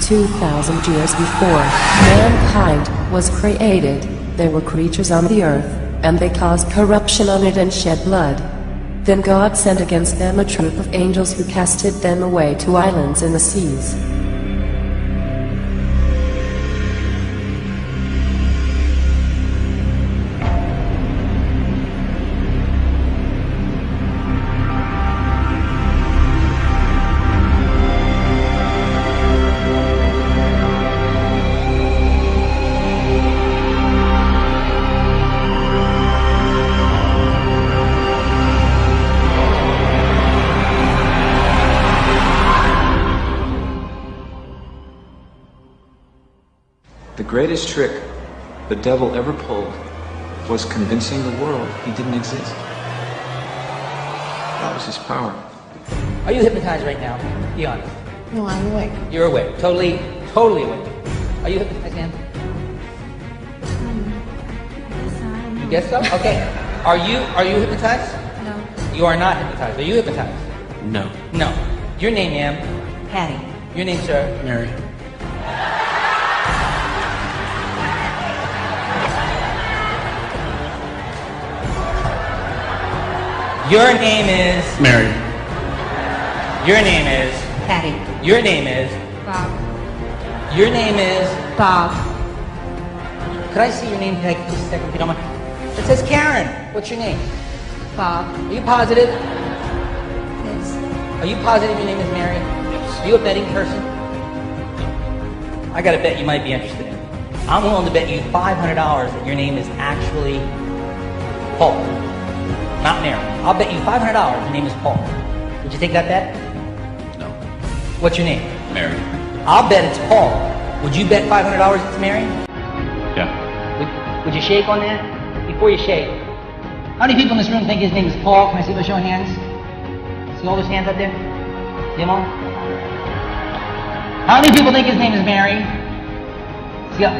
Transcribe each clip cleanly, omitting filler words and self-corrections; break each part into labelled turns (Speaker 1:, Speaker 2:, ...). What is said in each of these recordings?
Speaker 1: 2,000 years before mankind was created, there were creatures on the earth, and they caused corruption on it and shed blood. Then God sent against them a troop of angels who casted them away to islands in the seas.
Speaker 2: The greatest trick the devil ever pulled was convincing the world he didn't exist. That was his power.
Speaker 3: Are you hypnotized right now? Be honest.
Speaker 4: No, I'm awake.
Speaker 3: You're awake. Totally awake. Are you hypnotized, ma'am? You guess so? Okay. Are you hypnotized?
Speaker 4: No.
Speaker 3: You are not hypnotized. Are you hypnotized?
Speaker 5: No.
Speaker 3: No. Your name, ma'am?
Speaker 4: Patty.
Speaker 3: Your name, sir?
Speaker 5: Mary.
Speaker 3: Your name is?
Speaker 5: Mary.
Speaker 3: Your name is?
Speaker 4: Patty.
Speaker 3: Your name is?
Speaker 4: Bob.
Speaker 3: Your name is?
Speaker 4: Bob.
Speaker 3: Could I see your name like just a second if you don't mind? It says Karen. What's your name?
Speaker 4: Bob.
Speaker 3: Are you positive?
Speaker 4: Yes.
Speaker 3: Are you positive your name is Mary?
Speaker 5: Yes.
Speaker 3: Are you a betting person? I got a bet you might be interested in. I'm willing to bet you $500 that your name is actually Paul, not Mary. I'll bet you $500 your name is Paul. Would you take that bet?
Speaker 5: No.
Speaker 3: What's your name?
Speaker 5: Mary.
Speaker 3: I'll bet it's Paul. Would you bet $500 it's Mary?
Speaker 5: Yeah.
Speaker 3: Would you shake on that? Before you shake. How many people in this room think his name is Paul? Can I see by show of hands? See all those hands up there? See them all? How many people think his name is Mary? See up.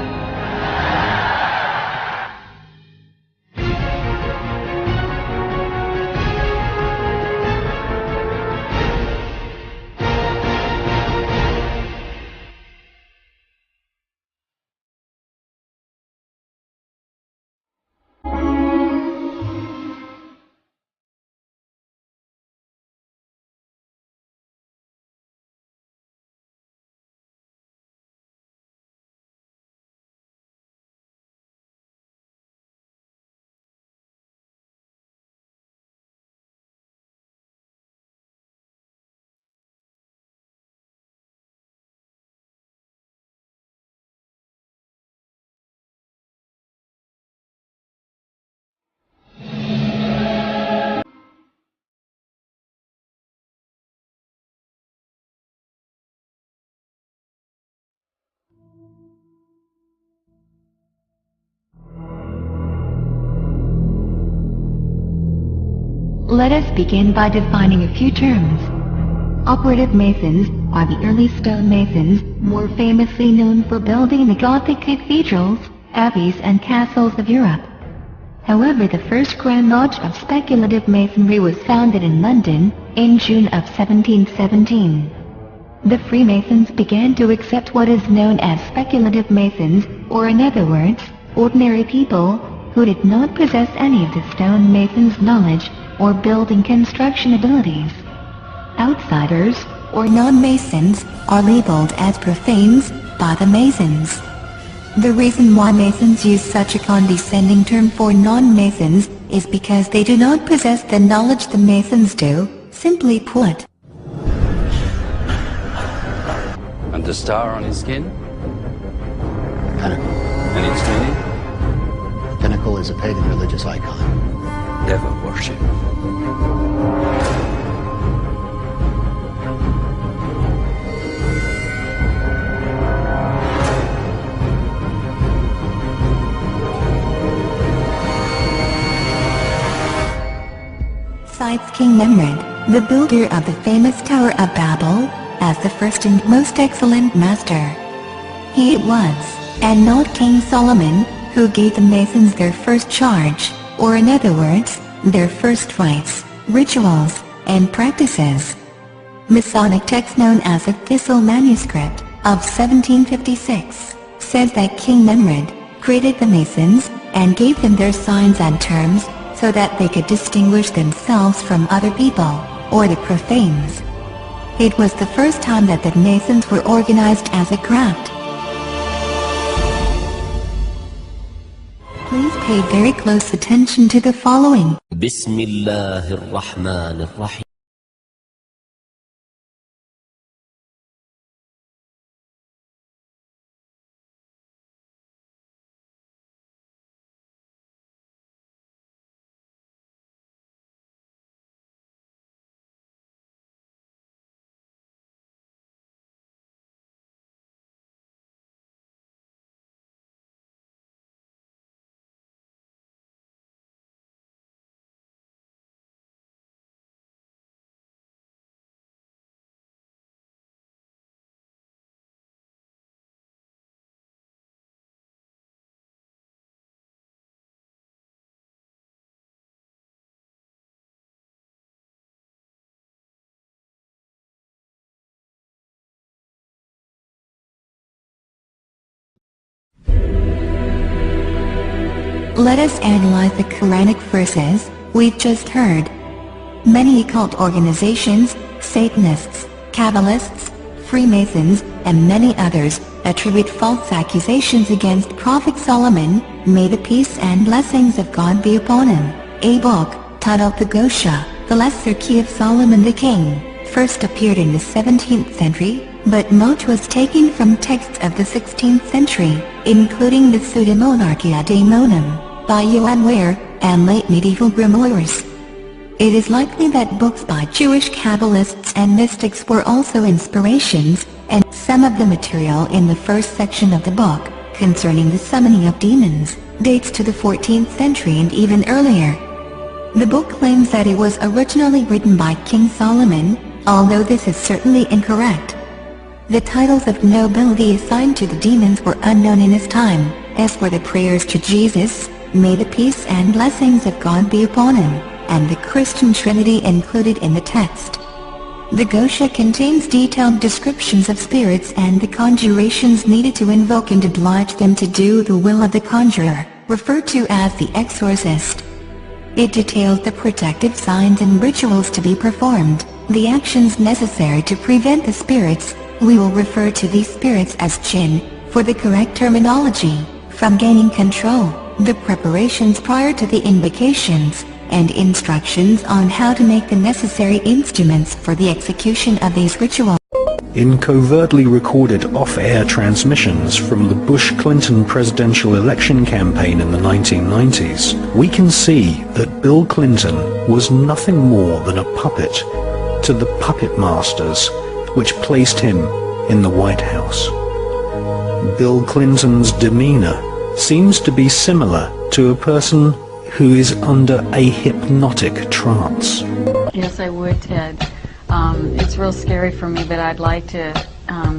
Speaker 6: Let us begin by defining a few terms. Operative Masons are the early stonemasons, more famously known for building the Gothic cathedrals, abbeys and castles of Europe. However, the first Grand Lodge of Speculative Masonry was founded in London, in June of 1717. The Freemasons began to accept what is known as Speculative Masons, or in other words, ordinary people, who did not possess any of the stonemasons' knowledge, or building construction abilities. Outsiders, or non-Masons, are labeled as profanes by the Masons. The reason why Masons use such a condescending term for non-Masons is because they do not possess the knowledge the Masons do, simply put.
Speaker 5: And the star on his skin?
Speaker 7: Pinnacle.
Speaker 5: And its meaning?
Speaker 7: Pinnacle is a pagan religious icon.
Speaker 5: Devil worship.
Speaker 6: Cites King Nimrod, the builder of the famous Tower of Babel, as the first and most excellent master. He it was, and not King Solomon, who gave the Masons their first charge, or in other words, their first rites, rituals, and practices. Masonic text known as a Thistle manuscript, of 1756 says that King Nimrod created the Masons and gave them their signs and terms so that they could distinguish themselves from other people, or the profanes. It was the first time that the Masons were organized as a craft. Please pay very close attention to the following.
Speaker 8: بسم الله الرحمن الرحيم.
Speaker 6: Let us analyze the Quranic verses we've just heard. Many occult organizations, Satanists, Kabbalists, Freemasons, and many others attribute false accusations against Prophet Solomon, may the peace and blessings of God be upon him. A book, titled the Gosha, the Lesser Key of Solomon the King, first appeared in the 17th century, but much was taken from texts of the 16th century, including the Pseudemonarchia Daemonum, by Johann Wehr, and late medieval grimoires. It is likely that books by Jewish Kabbalists and mystics were also inspirations, and some of the material in the first section of the book, concerning the summoning of demons, dates to the 14th century and even earlier. The book claims that it was originally written by King Solomon, although this is certainly incorrect. The titles of nobility assigned to the demons were unknown in his time, as were the prayers to Jesus, may the peace and blessings of God be upon him, and the Christian Trinity included in the text. The Gosha contains detailed descriptions of spirits and the conjurations needed to invoke and oblige them to do the will of the conjurer, referred to as the exorcist. It details the protective signs and rituals to be performed, the actions necessary to prevent the spirits, we will refer to these spirits as jinn, for the correct terminology, from gaining control, the preparations prior to the invocations, and instructions on how to make the necessary instruments for the execution of these rituals.
Speaker 9: In covertly recorded off-air transmissions from the Bush-Clinton presidential election campaign in the 1990s, we can see that Bill Clinton was nothing more than a puppet to the puppet masters which placed him in the White House. Bill Clinton's demeanor seems to be similar to a person who is under a hypnotic trance.
Speaker 10: Yes, I would, Ted. It's real scary for me, but I'd like to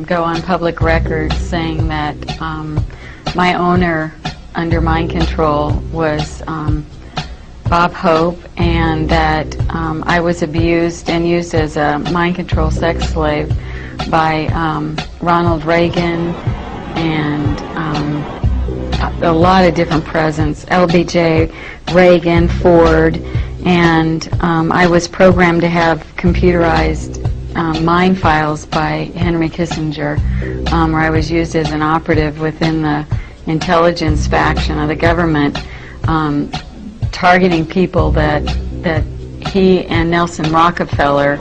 Speaker 10: go on public record saying that my owner under mind control was Bob Hope, and that I was abused and used as a mind control sex slave by Ronald Reagan and a lot of different presidents, LBJ, Reagan, Ford, and I was programmed to have computerized mind files by Henry Kissinger, where I was used as an operative within the intelligence faction of the government, targeting people that he and Nelson Rockefeller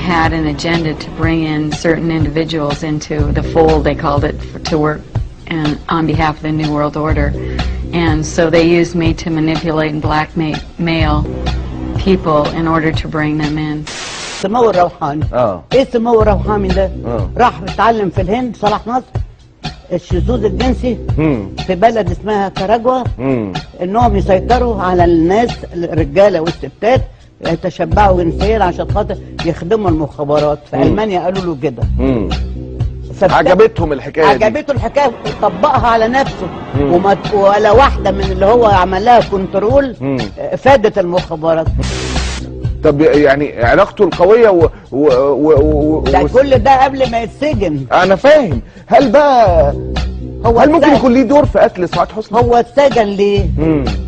Speaker 10: had an agenda to bring in certain individuals into the fold, they called it, to work on behalf of the New World Order. And so they used me to manipulate and blackmail people in order to bring them in.
Speaker 11: سمو الروحاني. ايه سمو الروحاني ده؟ راح اتعلم في الهند صلاح نصر الشذوذ الجنسي في بلد اسمها كاراجوا، انهم يسيطروا على الناس الرجاله والستات يتشبعوا جنسيا عشان خاطر يخدموا المخابرات. في المانيا قالوا له كده.
Speaker 12: عجبتهم الحكايه دي،
Speaker 11: عجبته الحكايه وطبقها على نفسه، ولا واحده من اللي هو عمل لها كنترول فادت المخابرات.
Speaker 12: طب يعني علاقته القويه
Speaker 11: ده كل ده قبل ما يتسجن.
Speaker 12: انا فاهم. هل بقى هل ممكن يكون ليه دور في قتل سعاد حسني؟
Speaker 11: هو اتسجن ليه؟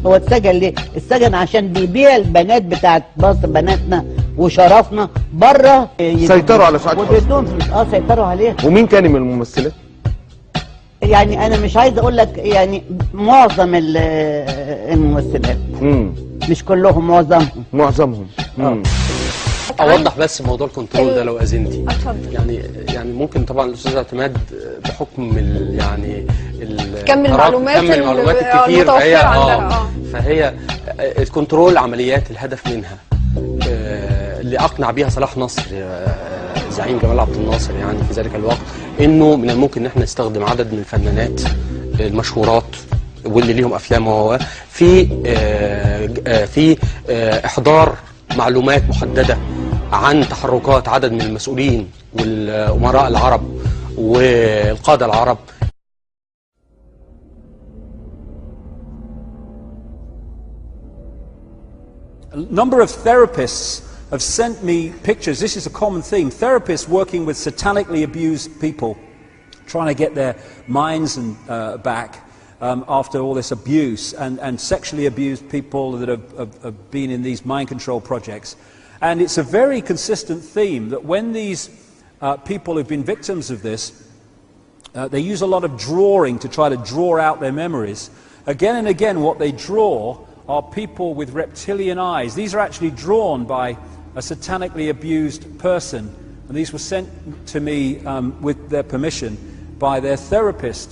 Speaker 11: هو اتسجن ليه؟ اتسجن عشان بيبيع البنات بتاعت مصر، بناتنا وشرفنا بره.
Speaker 12: سيطروا على سعاد حسني.
Speaker 11: وبيدوهم فلوس. سيطروا عليها.
Speaker 12: ومين تاني من الممثلات؟
Speaker 11: يعني انا مش عايز اقول لك يعني معظم الممثلات. مش كلهم، معظمهم.
Speaker 13: اوضح بس موضوع الكنترول ده لو اذنتي. يعني ممكن طبعا الاستاذ اعتماد بحكم
Speaker 14: كم المعلومات
Speaker 13: الكتير فهي الكنترول عمليات الهدف منها اللي اقنع بيها صلاح نصر زعيم جمال عبد الناصر يعني في ذلك الوقت، انه من الممكن ان احنا نستخدم عدد من الفنانات المشهورات واللي ليهم افلام في احضار معلومات محدده عن تحركات عدد من المسؤولين والامراء العرب والقاده العرب.
Speaker 15: A number of therapists have sent me pictures. This is a common theme. Therapists working with satanically abused people, trying to get their minds back after all this abuse, and sexually abused people that have been in these mind control projects. And it's a very consistent theme that when these people who've been victims of this, they use a lot of drawing to try to draw out their memories. Again and again what they draw are people with reptilian eyes. These are actually drawn by a satanically abused person, and these were sent to me with their permission by their therapist.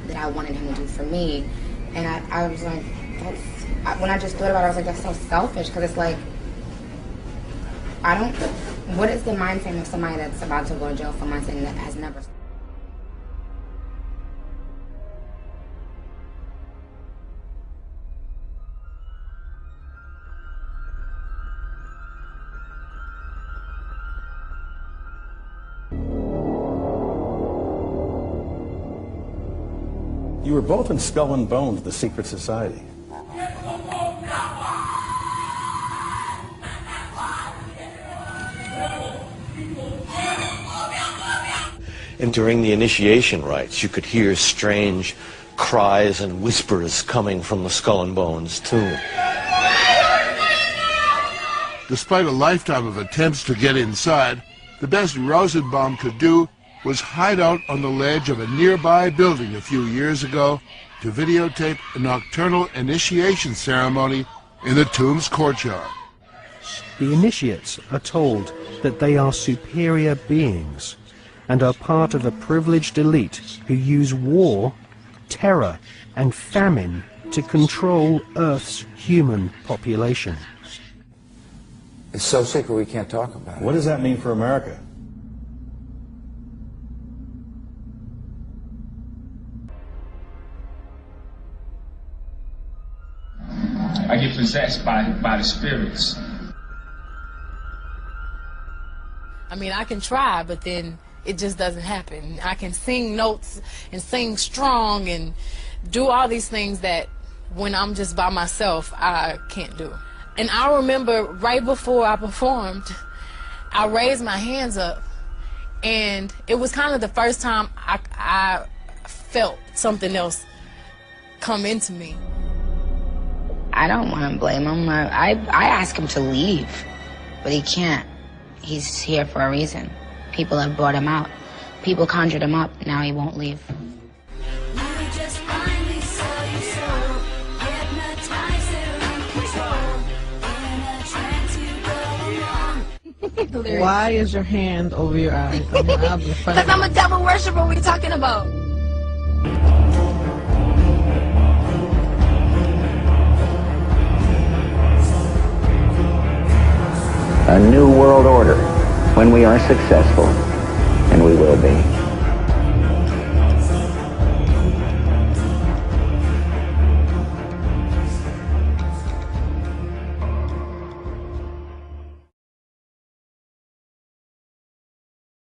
Speaker 16: That I wanted him to do for me, and I was like, when I just thought about it, I was like, that's so selfish, because it's like, what is the mind frame of somebody that's about to go to jail for something that has never...
Speaker 17: You were both in Skull and Bones, the secret society.
Speaker 18: And during the initiation rites, you could hear strange cries and whispers coming from the Skull and Bones tomb.
Speaker 19: Despite a lifetime of attempts to get inside, the best Rosenbaum could do was hide out on the ledge of a nearby building a few years ago to videotape a nocturnal initiation ceremony in the tomb's courtyard.
Speaker 9: The initiates are told that they are superior beings and are part of a privileged elite who use war, terror and famine to control Earth's human population.
Speaker 2: It's so sacred we can't talk about it.
Speaker 17: What does that mean for America?
Speaker 20: I get possessed by the spirits.
Speaker 14: I mean, I can try, but then it just doesn't happen. I can sing notes and sing strong and do all these things that when I'm just by myself, I can't do. And I remember right before I performed, I raised my hands up, and it was kind of the first time I felt something else come into me.
Speaker 16: I don't want to blame him. I ask him to leave, but he can't. He's here for a reason. People have brought him out. People conjured him up. Now he won't leave.
Speaker 4: Why is your hand over your eyes?
Speaker 14: Because I'm a devil worshiper. What are you talking about?
Speaker 21: A new world order when we are successful, and we will be.